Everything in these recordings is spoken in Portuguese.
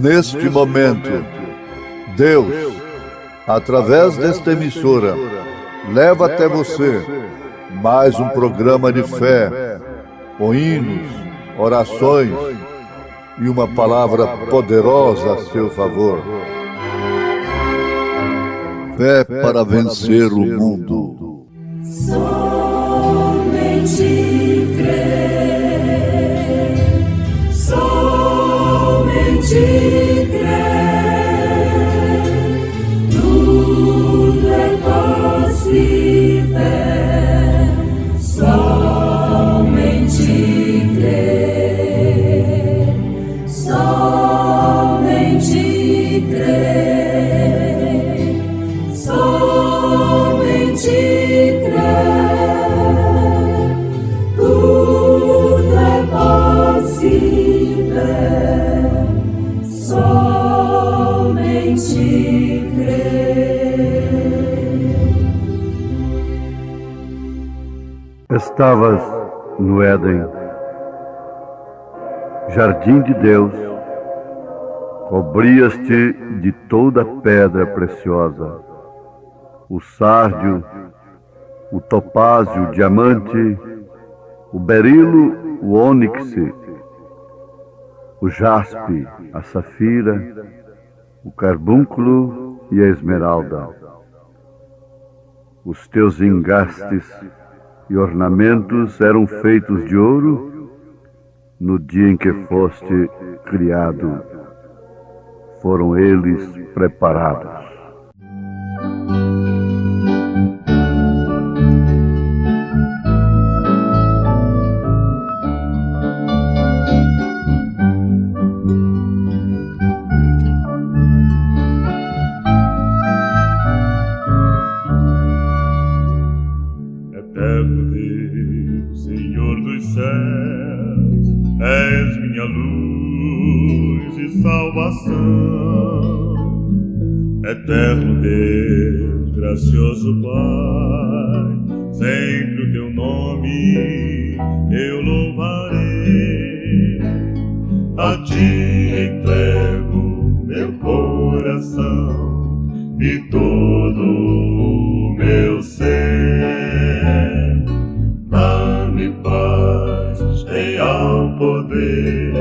Neste momento, Deus, através desta emissora, leva até você mais um programa de fé, com hinos, orações e uma palavra poderosa a seu favor. Fé para vencer o mundo. Somente crer, somente crer, tudo é possível, somente crer, somente crer, somente crer, tudo é possível, somente crer. Estavas no Éden, jardim de Deus, cobrias-te de toda pedra preciosa, o sárdio, o topázio, o diamante, o berilo, o ônix, o jaspe, a safira, o carbúnculo e a esmeralda. Os teus engastes e ornamentos eram feitos de ouro no dia em que foste criado. Foram eles preparados. Eterno Deus, Senhor dos céus, és minha luz e salvação. Eterno Deus, gracioso Pai, sempre o teu nome eu louvarei. A ti entrego meu coração e todo o meu ser. Dá-me paz, real poder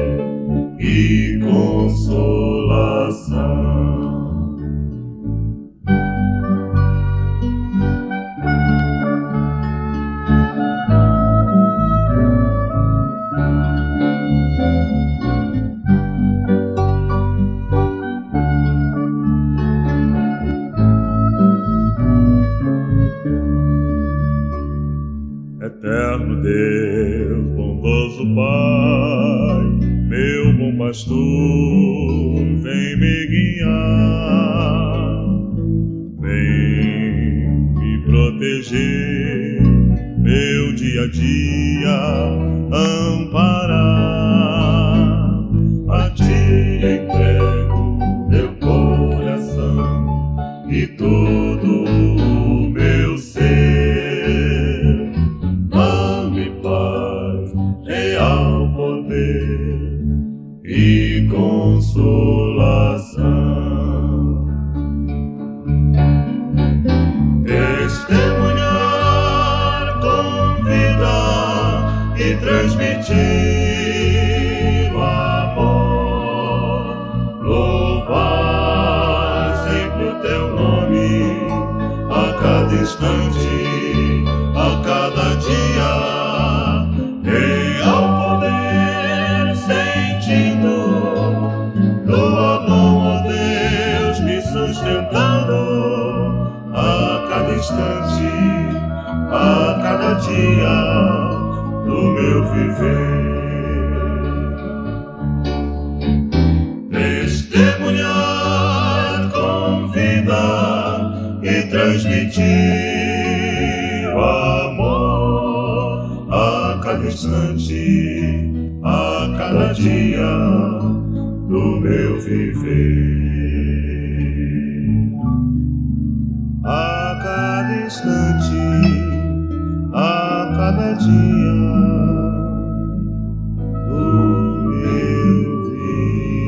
e consolação. Eterno Deus, bondoso Pai, meu bom pastor, vem me guiar, vem me proteger, meu dia a dia amparar. A ti entrego meu coração e todo o meu ser. Real poder e consolação. Testemunhar com vida e transmitir o amor. Louvar sempre o teu nome a cada instante, a cada dia. Real poder sentido, tua mão, ó Deus, me sustentando a cada instante, a cada dia do meu viver. Testemunhar com vida e transmitir o amor a cada instante, a cada dia do meu viver. A cada instante, a cada dia do meu viver.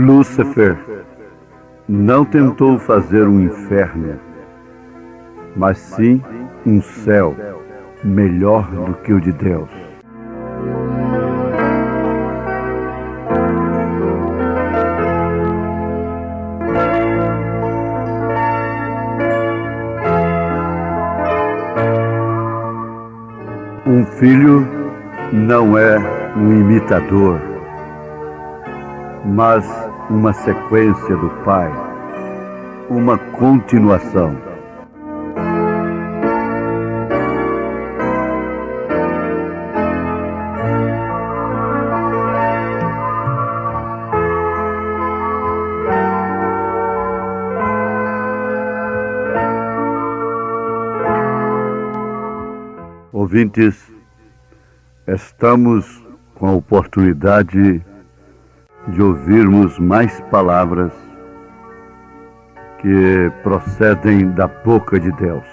Lúcifer não tentou fazer um inferno, mas sim um céu melhor do que o de Deus. Um filho não é um imitador, mas uma sequência do pai, uma continuação. Ouvintes, estamos com a oportunidade de ouvirmos mais palavras que procedem da boca de Deus.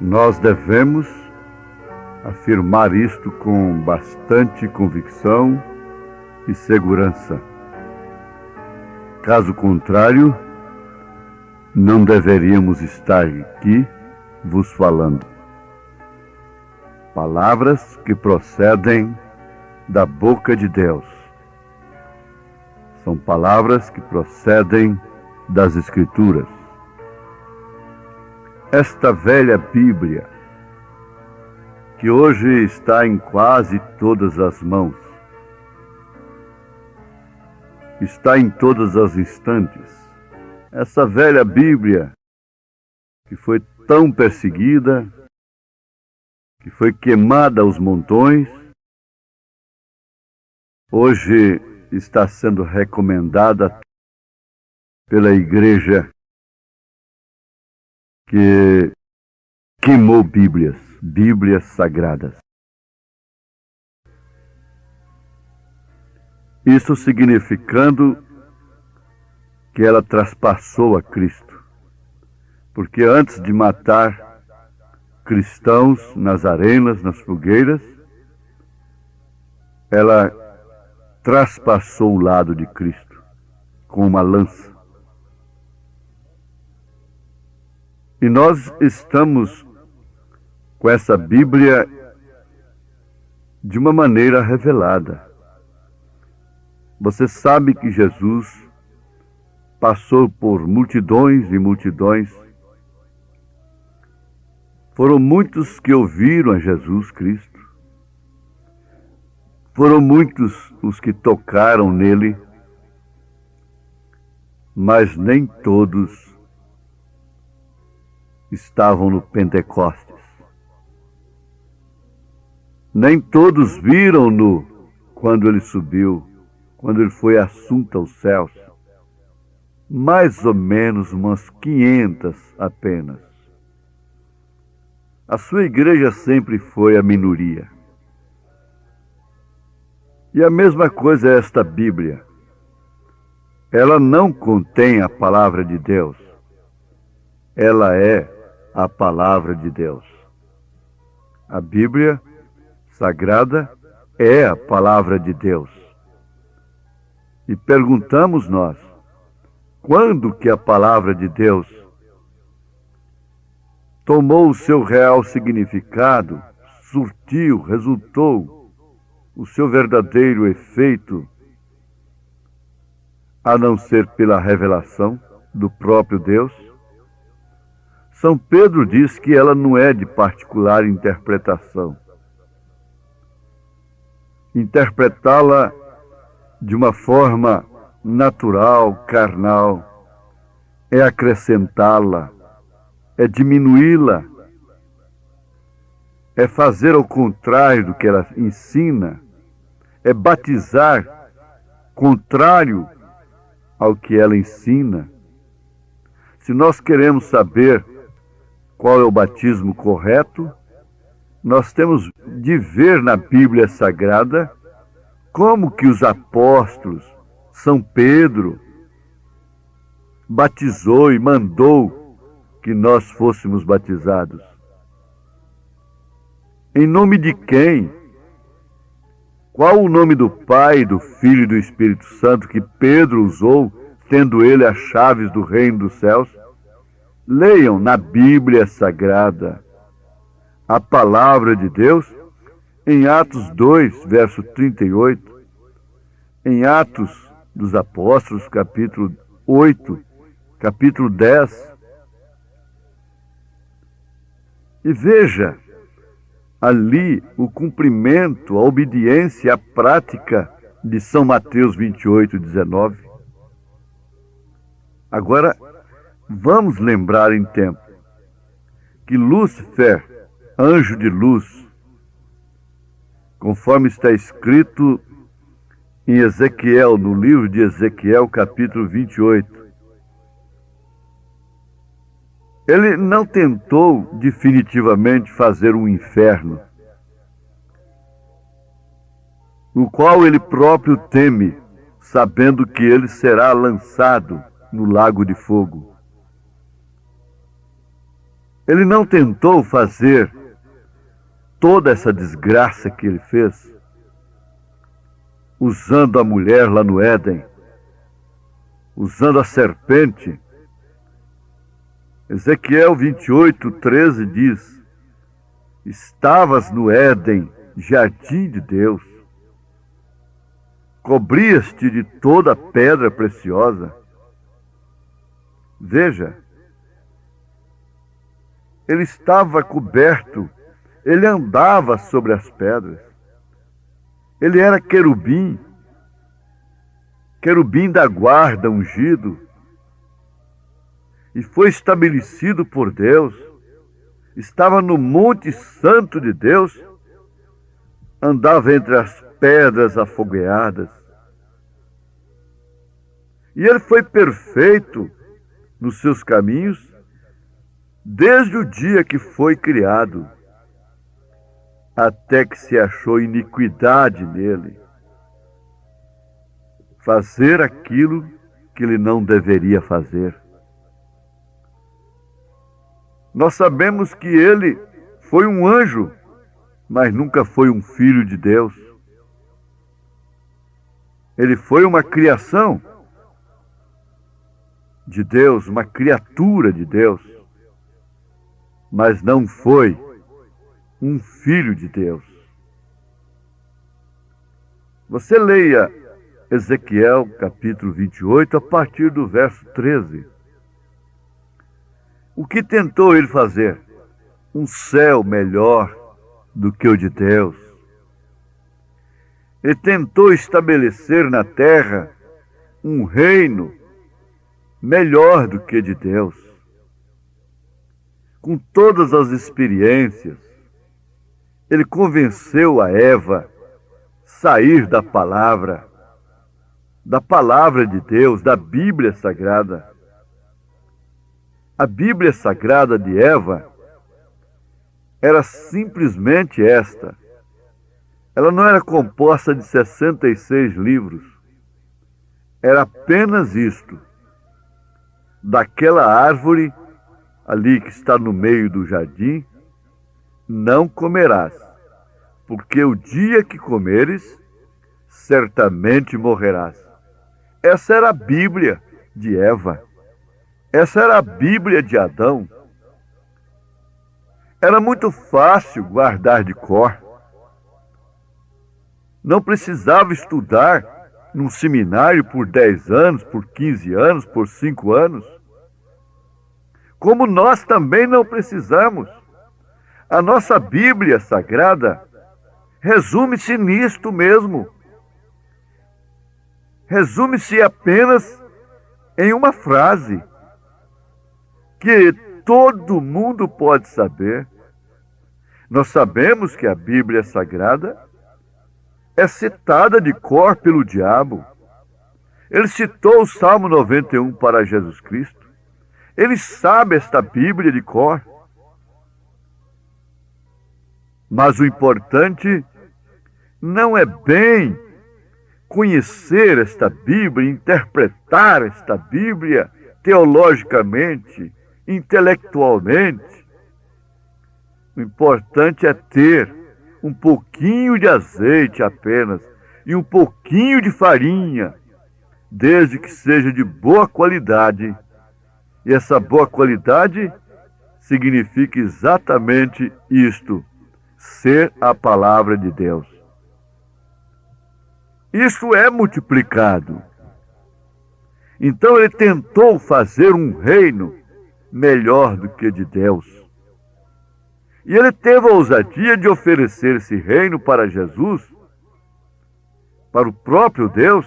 Nós devemos afirmar isto com bastante convicção e segurança. Caso contrário, não deveríamos estar aqui vos falando. Palavras que procedem da boca de Deus. São palavras que procedem das Escrituras. Esta velha Bíblia, que hoje está em quase todas as mãos, está em todas as instantes. Essa velha Bíblia, que foi tão perseguida, que foi queimada aos montões, hoje está sendo recomendada pela igreja que queimou Bíblias sagradas. Isso significando que ela traspassou a Cristo. Porque antes de matar cristãos nas arenas, nas fogueiras, ela traspassou o lado de Cristo com uma lança. E nós estamos com essa Bíblia de uma maneira revelada. Você sabe que Jesus passou por multidões e multidões. Foram muitos que ouviram a Jesus Cristo. Foram muitos os que tocaram nele, mas nem todos estavam no Pentecostes. Nem todos viram-no quando ele subiu, quando ele foi assunto aos céus. Mais ou menos umas 500 apenas. A sua igreja sempre foi a minoria. E a mesma coisa é esta Bíblia. Ela não contém a palavra de Deus. Ela é a palavra de Deus. A Bíblia Sagrada é a palavra de Deus. E perguntamos nós, quando que a palavra de Deus tomou o seu real significado, surtiu, resultou o seu verdadeiro efeito, a não ser pela revelação do próprio Deus? São Pedro diz que ela não é de particular interpretação. Interpretá-la de uma forma natural, carnal, é acrescentá-la, é diminuí-la, é fazer ao contrário do que ela ensina, é batizar contrário ao que ela ensina. Se nós queremos saber qual é o batismo correto, nós temos de ver na Bíblia Sagrada como que os apóstolos, São Pedro, batizou e mandou que nós fôssemos batizados. Em nome de quem? Qual o nome do Pai, do Filho e do Espírito Santo que Pedro usou, tendo ele as chaves do reino dos céus? Leiam na Bíblia Sagrada a palavra de Deus em Atos 2, verso 38, em Atos dos Apóstolos, capítulo 8, capítulo 10. E veja ali o cumprimento, a obediência, a prática de São Mateus 28, 19. Agora, vamos lembrar em tempo que Lúcifer, anjo de luz, conforme está escrito em Ezequiel, no livro de Ezequiel, capítulo 28, ele não tentou definitivamente fazer um inferno, o qual ele próprio teme, sabendo que ele será lançado no lago de fogo. Ele não tentou fazer toda essa desgraça que ele fez, usando a mulher lá no Éden, usando a serpente. Ezequiel 28, 13 diz: estavas no Éden, jardim de Deus, cobrias-te de toda pedra preciosa. Veja, ele estava coberto, ele andava sobre as pedras, ele era querubim, querubim da guarda ungido, e foi estabelecido por Deus, estava no Monte Santo de Deus, andava entre as pedras afogueadas. E ele foi perfeito nos seus caminhos desde o dia que foi criado, até que se achou iniquidade nele, fazer aquilo que ele não deveria fazer. Nós sabemos que ele foi um anjo, mas nunca foi um filho de Deus. Ele foi uma criação de Deus, uma criatura de Deus, mas não foi um filho de Deus. Você leia Ezequiel capítulo 28 a partir do verso 13. O que tentou ele fazer? Um céu melhor do que o de Deus. Ele tentou estabelecer na terra um reino melhor do que de Deus. Com todas as experiências, ele convenceu a Eva a sair da palavra de Deus, da Bíblia Sagrada. A Bíblia Sagrada de Eva era simplesmente esta. Ela não era composta de 66 livros. Era apenas isto. Daquela árvore ali que está no meio do jardim, não comerás, porque o dia que comeres, certamente morrerás. Essa era a Bíblia de Eva. Essa era a Bíblia de Adão. Era muito fácil guardar de cor. Não precisava estudar num seminário por 10 anos, por 15 anos, por 5 anos. Como nós também não precisamos. A nossa Bíblia Sagrada resume-se nisto mesmo. Resume-se apenas em uma frase que todo mundo pode saber. Nós sabemos que a Bíblia Sagrada é citada de cor pelo diabo. Ele citou o Salmo 91 para Jesus Cristo. Ele sabe esta Bíblia de cor. Mas o importante não é bem conhecer esta Bíblia, interpretar esta Bíblia teologicamente, intelectualmente. O importante é ter um pouquinho de azeite apenas e um pouquinho de farinha, desde que seja de boa qualidade. E essa boa qualidade significa exatamente isto: ser a palavra de Deus. Isso é multiplicado. Então ele tentou fazer um reino melhor do que de Deus. E ele teve a ousadia de oferecer esse reino para Jesus, para o próprio Deus,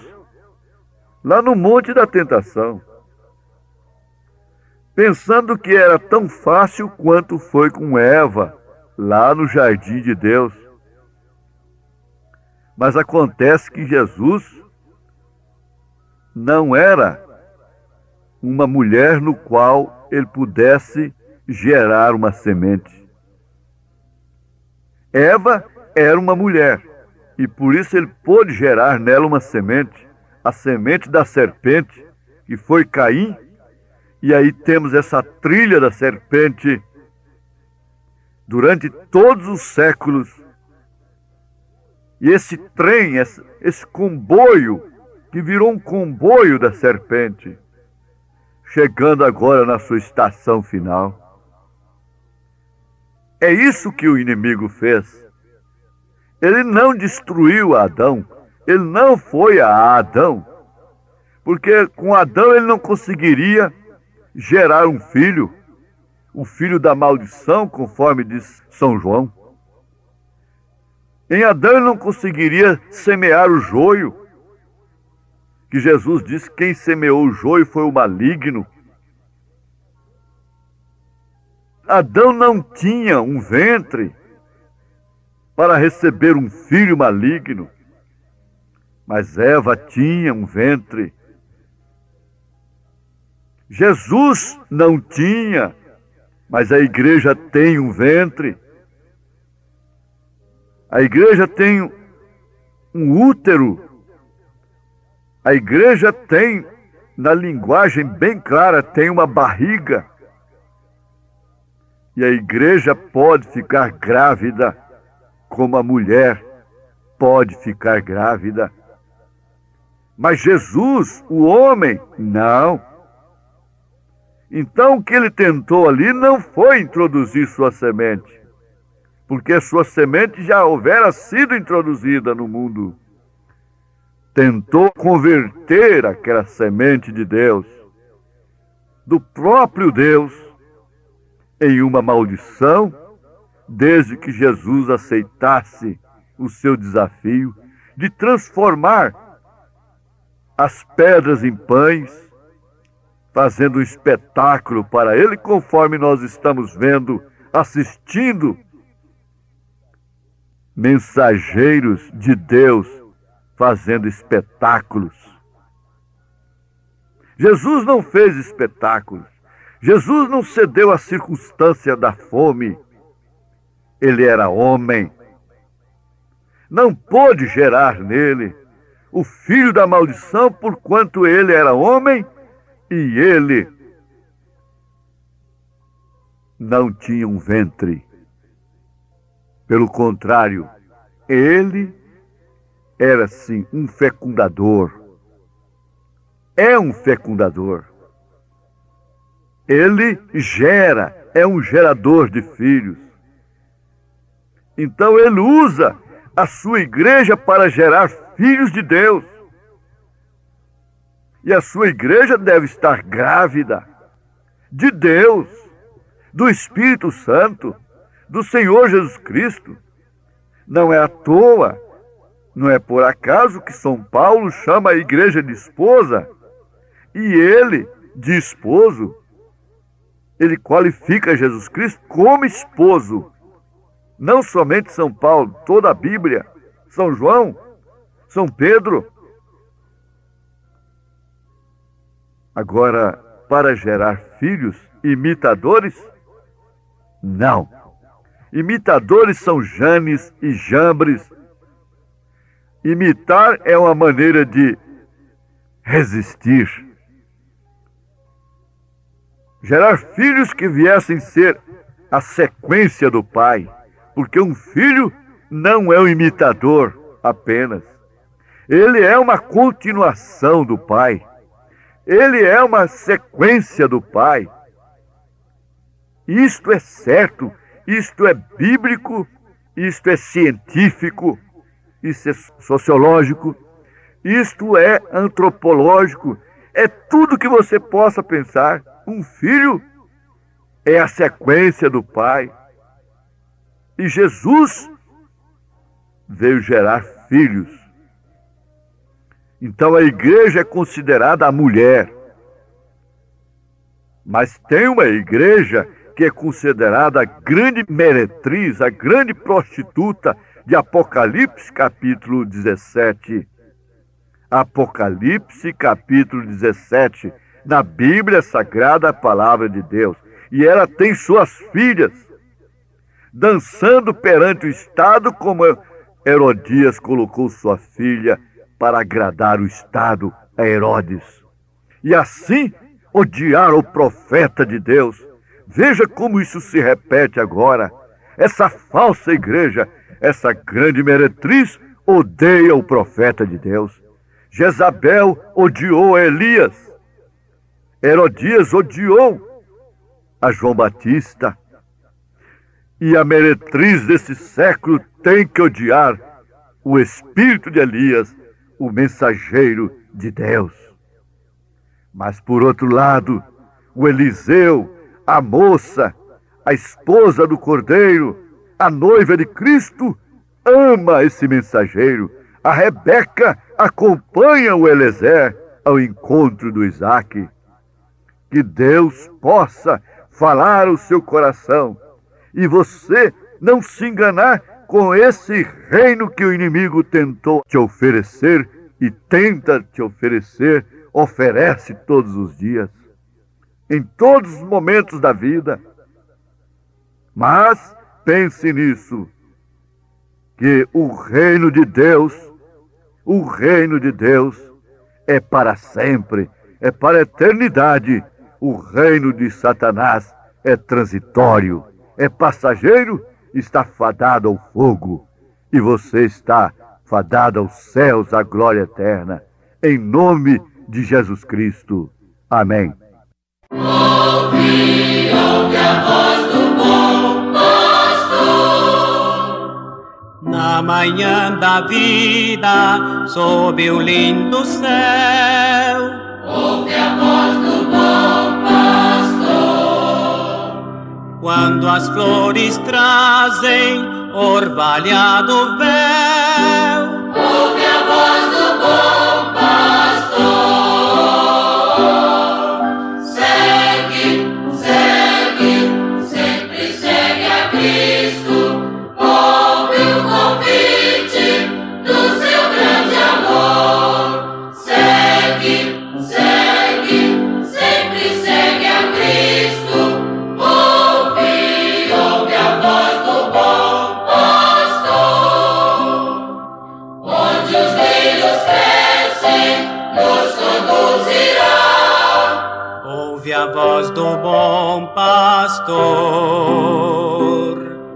lá no Monte da Tentação, pensando que era tão fácil quanto foi com Eva, lá no jardim de Deus. Mas acontece que Jesus não era uma mulher no qual ele pudesse gerar uma semente. Eva era uma mulher, e por isso ele pôde gerar nela uma semente, a semente da serpente, que foi Caim. E aí temos essa trilha da serpente durante todos os séculos. E esse trem, esse comboio, que virou um comboio da serpente, chegando agora na sua estação final. É isso que o inimigo fez. Ele não destruiu Adão, ele não foi a Adão, porque com Adão ele não conseguiria gerar um filho, o filho da maldição, conforme diz São João. Em Adão ele não conseguiria semear o joio, que Jesus disse: quem semeou o joio foi o maligno. Adão não tinha um ventre para receber um filho maligno, mas Eva tinha um ventre. Jesus não tinha, mas a igreja tem um ventre. A igreja tem um útero. A igreja tem, na linguagem bem clara, tem uma barriga. E a igreja pode ficar grávida, como a mulher pode ficar grávida. Mas Jesus, o homem, não. Então o que ele tentou ali não foi introduzir sua semente, porque sua semente já houvera sido introduzida no mundo. Tentou converter aquela semente de Deus, do próprio Deus, em uma maldição, desde que Jesus aceitasse o seu desafio de transformar as pedras em pães, fazendo um espetáculo para ele, conforme nós estamos vendo, assistindo mensageiros de Deus fazendo espetáculos. Jesus não fez espetáculos. Jesus não cedeu à circunstância da fome. Ele era homem. Não pôde gerar nele o filho da maldição, porquanto ele era homem e ele não tinha um ventre. Pelo contrário, ele era sim um fecundador. É um fecundador. Ele gera, é um gerador de filhos. Então ele usa a sua igreja para gerar filhos de Deus. E a sua igreja deve estar grávida de Deus, do Espírito Santo, do Senhor Jesus Cristo. Não é à toa, não é por acaso que São Paulo chama a igreja de esposa, e ele, de esposo, ele qualifica Jesus Cristo como esposo. Não somente São Paulo, toda a Bíblia, São João, São Pedro. Agora, para gerar filhos imitadores, não. Imitadores são Janes e Jambres. Imitar é uma maneira de resistir. Gerar filhos que viessem ser a sequência do pai. Porque um filho não é um imitador apenas. Ele é uma continuação do Pai. Ele é uma sequência do Pai. Isto é certo, isto é bíblico, isto é científico, isto é sociológico, isto é antropológico, é tudo que você possa pensar. Um filho é a sequência do Pai. E Jesus veio gerar filhos. Então a igreja é considerada a mulher. Mas tem uma igreja que é considerada a grande meretriz, a grande prostituta de Apocalipse capítulo 17. Apocalipse capítulo 17, na Bíblia Sagrada, a palavra de Deus. E ela tem suas filhas, dançando perante o Estado, como Herodias colocou sua filha para agradar o Estado a Herodes. E assim odiar o profeta de Deus. Veja como isso se repete agora. Essa falsa igreja, essa grande meretriz, odeia o profeta de Deus. Jezabel odiou a Elias. Herodias odiou a João Batista. E a meretriz desse século tem que odiar o espírito de Elias, o mensageiro de Deus. Mas por outro lado, o Eliseu, a moça, a esposa do Cordeiro, a noiva de Cristo, ama esse mensageiro. A Rebeca acompanha o Eliezer ao encontro do Isaque. Que Deus possa falar ao seu coração e você não se enganar com esse reino que o inimigo tentou te oferecer e tenta te oferecer, oferece todos os dias, em todos os momentos da vida. Mas pense nisso, que o reino de Deus é para sempre, é para a eternidade. O reino de Satanás é transitório, é passageiro, está fadado ao fogo. E você está fadado aos céus, à glória eterna. Em nome de Jesus Cristo. Amém. Ouve a voz do bom pastor. Na manhã da vida, sob o lindo céu. Ouve a voz do bom pastor. Quando as flores trazem orvalhado véu. Ouve a voz do bom pastor. Segue, segue, sempre segue a Cristo. Ouve o convite do seu grande amor. Segue, segue, sempre segue a Cristo. Ouve a voz do bom pastor. Onde os lírios crescem, nos conduzirá. Ouve a voz do bom pastor.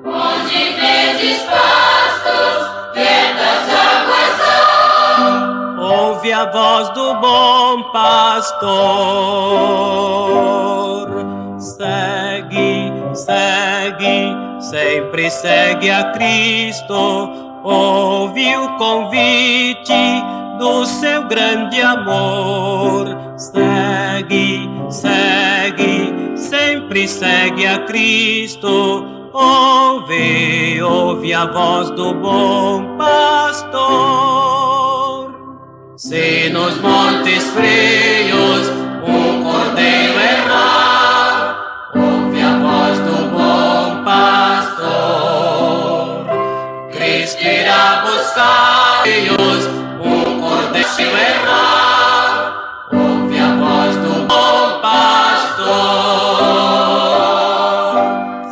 Onde verdes pastos, quietas águas há. Ouve a voz do bom pastor. Segue, segue, sempre segue a Cristo. Ouve o convite do seu grande amor. Segue, segue, sempre segue a Cristo. Ouve a voz do bom pastor. Se nos montes frios um cordeiro errar, ouve a voz do bom pastor. Cristo irá buscar um cordeiro errar, ouve a voz do bom pastor.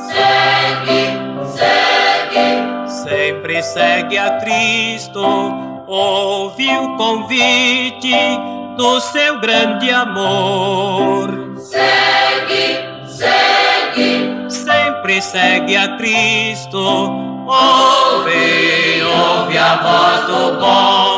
Segue, segue, Sempre segue a Cristo. Ouve o convite do seu grande amor. segue, segue, Sempre segue a Cristo. ouve a voz do bom.